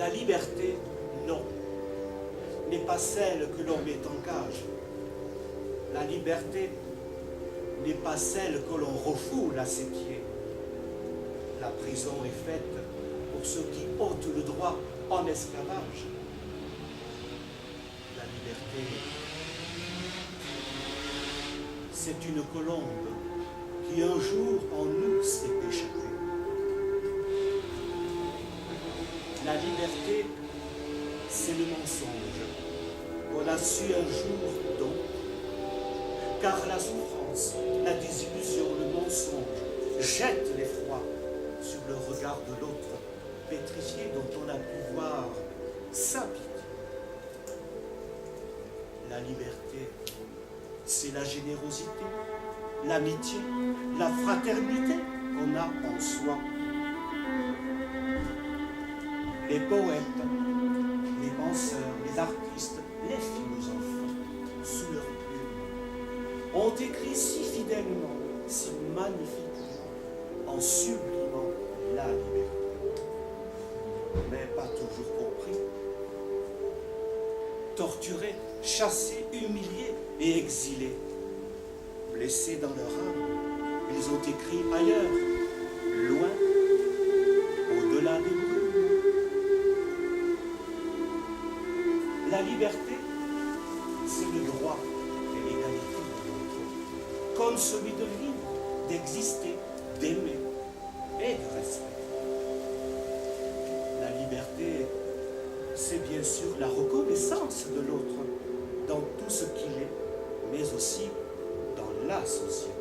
La liberté, non, n'est pas celle que l'on met en cage. La liberté n'est pas celle que l'on refoule à ses pieds. La prison est faite pour ceux qui ôtent le droit en esclavage. La liberté, c'est une colombe qui un jour en nous s'est échappée. La liberté, c'est le mensonge qu'on a su un jour dompter. Car la souffrance, la désillusion, le mensonge jettent l'effroi sur le regard de l'autre, pétrifié dont on a pu voir sa pitié. La liberté, c'est la générosité, l'amitié, la fraternité qu'on a en soi. Les poètes, les penseurs, les artistes, les philosophes, sous leur plume, ont écrit si fidèlement, si magnifiquement, en sublimant la liberté. Mais pas toujours compris. Torturés, chassés, humiliés et exilés, blessés dans leur âme, ils ont écrit ailleurs, loin, au-delà des brumes. La liberté, c'est le droit et l'égalité de l'autre, comme celui de vivre, d'exister, d'aimer et de respecter. La liberté, c'est bien sûr la reconnaissance de l'autre dans tout ce qu'il est, mais aussi dans la société.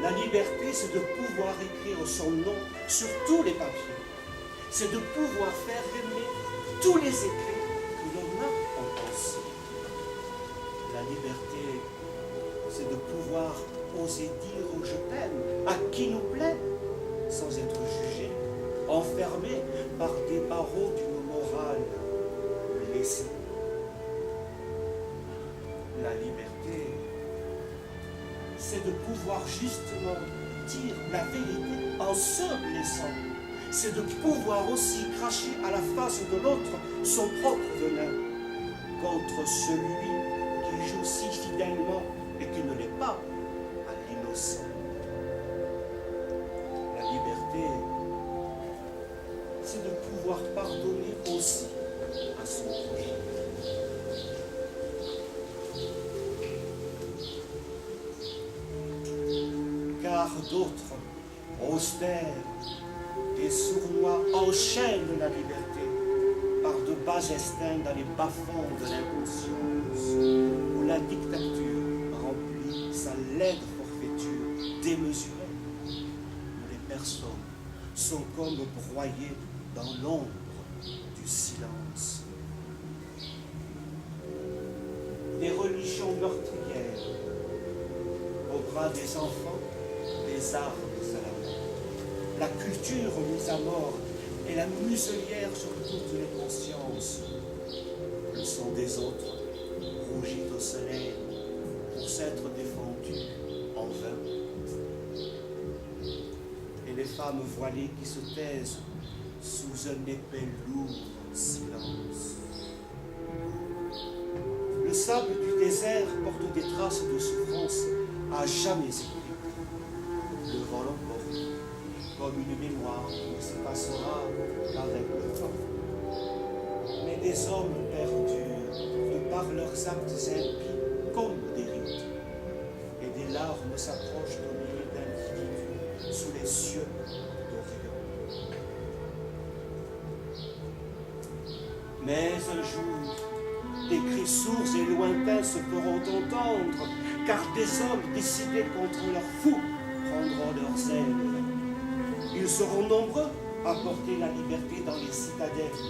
La liberté, c'est de pouvoir écrire son nom sur tous les papiers. C'est de pouvoir faire aimer tous les écrits que l'on a en pensée. La liberté, c'est de pouvoir oser dire « je t'aime » à qui nous plaît, sans être jugé, enfermé par des barreaux d'une morale blessée. La liberté, c'est de pouvoir justement dire la vérité en se blessant. C'est de pouvoir aussi cracher à la face de l'autre son propre venin contre celui qui joue si fidèlement et qui ne l'est pas à l'innocent. La liberté, c'est de pouvoir pardonner aussi à son prochain. Car d'autres, austères, des sournois enchaînent la liberté par de bas estins dans les bas-fonds de l'inconscience, où la dictature remplit sa laide forfaiture démesurée, où les personnes sont comme broyées dans l'ombre du silence. Des religions meurtrières, au bras des enfants, des armes à la main. La culture mise à mort et la muselière sur toutes les consciences. Le sang des autres rougit au soleil pour s'être défendu en vain. Et les femmes voilées qui se taisent sous un épais lourd silence. Le sable du désert porte des traces de souffrance à jamais écrites. Le vent l'emporte comme une mémoire qui ne s'effacera qu'avec le temps. Mais des hommes perdurent de par leurs actes impies comme des rites, et des larmes s'approchent au milieu d'individus sous les cieux d'Orient. Mais un jour, des cris sourds et lointains se feront entendre, car des hommes décidés contre leurs fous prendront leurs ailes. Ils seront nombreux à porter la liberté dans les citadelles,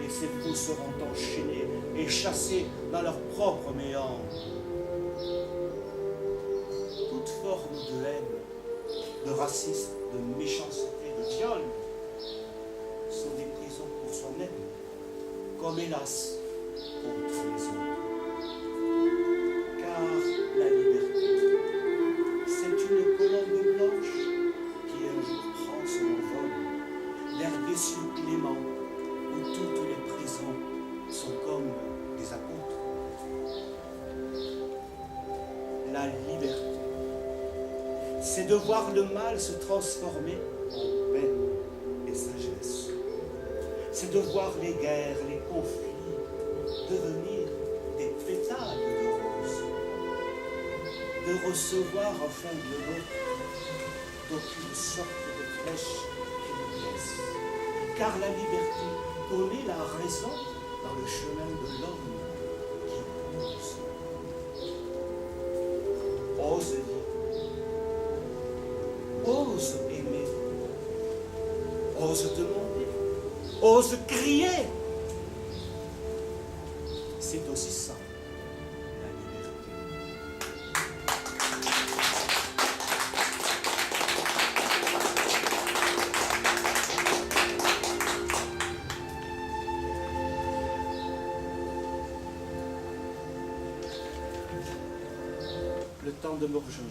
et ces fous seront enchaînés et chassés dans leurs propres méandres. Toute forme de haine, de racisme, de méchanceté, de viol sont des prisons pour soi-même, comme hélas contre les autres. Car la liberté, c'est une colombe blanche qui un jour prend son envol vers des cieux clément, où toutes les prisons sont comme des apôtres. La liberté, c'est de voir le mal se transformer en paix et sagesse. C'est de voir les guerres, les conflits devenir des pétales de rose. De recevoir enfin de l'autre d'aucune sorte de flèche qui nous blesse. Car la liberté connaît la raison dans le chemin de l'homme qui ose dire, ose aimer, ose demander, ose crier. C'est aussi ça, la liberté. Le temps de me rejoindre.